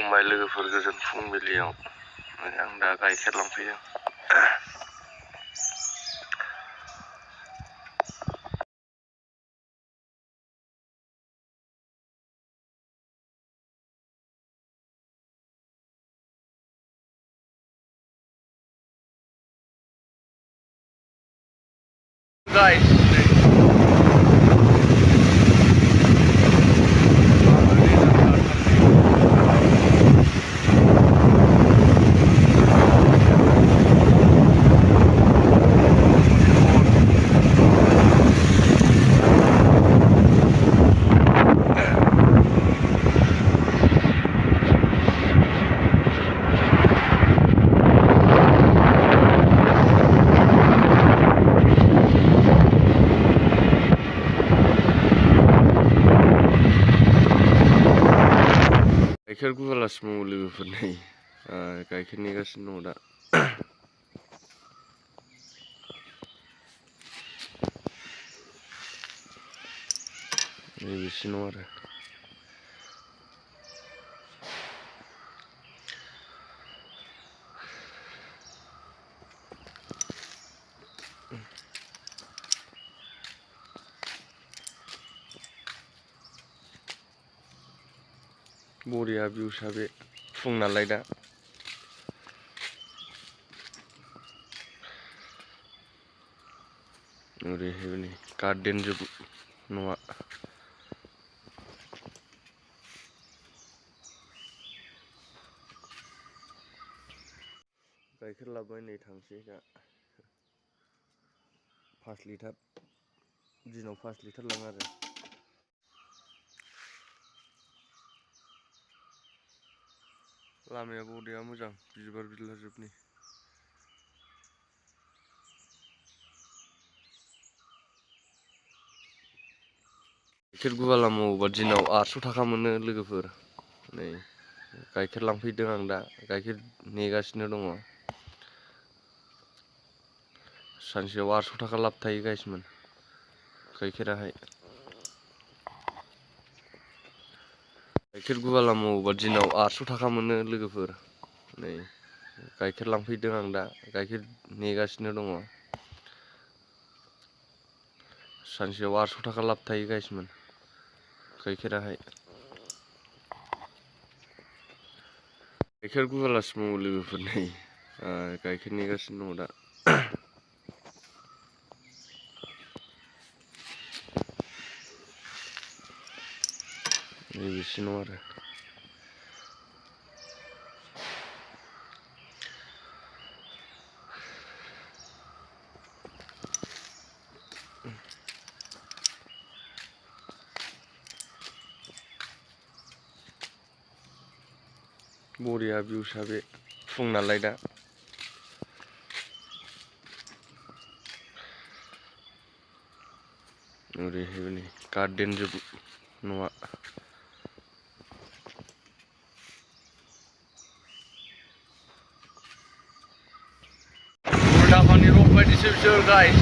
खुलुमबाय लोगोफोर गोजोन फुंबिलियाव आं दा गाइखेर लांफैयो। Guys, गाइखेर गुवालासिनो मावो लोगोफोर नै गाइखेर नेगासिनो दङ दा। नैबेसिनो दं आरो बरिया भिउसा बे फुं नालाय दा। ओरैहाय नै गार्डेन जोब न'आ। गाइखेर लाबोबाय नै थांसै दा 5 लिटार दिनाव 5 लिटार लाङो आरो। लामाया बरिया मोजां बिबार बिला जोबनि। गाइखेर गुवाला मावोबा दिनाव 800 थाखा मोनो लोगोफोर। नै गाइखेर लांफैदों आं दा गाइखेर नेगासिनो दङ। सानसेयाव 800 थाखा लाब थायो गाइसमोन गाइखेराहाय। गाइखेर गुवाला मावोबा दिनाव 800 थाखा मोनो लोगोफोर। नै गाइखेर लांफैदों आं दा गाइखेर नेगासिनो दङ। सानसेयाव 800 थाखा लाब थायो गाइसमोन गाइखेराहाय। गाइखेर गुवालासिनो मावो लोगोफोर नै गाइखेर नेगासिनो दङ दा। नैबेसिनो दं आरो बरिया भिउसा बे फुं नालाय दा। ओरैहाय नै गार्डेन जोब न'आ। उल्टाफानि रड बायदिसो बिसोर गाइस।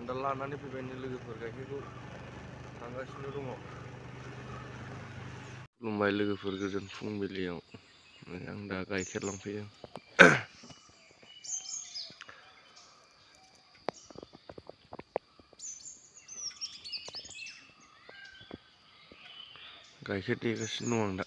दा लानानै फैबायनो लोगोफोर गाइखेरखौ थांगासिनो दङ। खुलुमबाय लोगोफोर गोजोन फुंबिलियाव आं दा गाइखेर लांफैयो। गाइखेर नेगासिनो दं आं दा।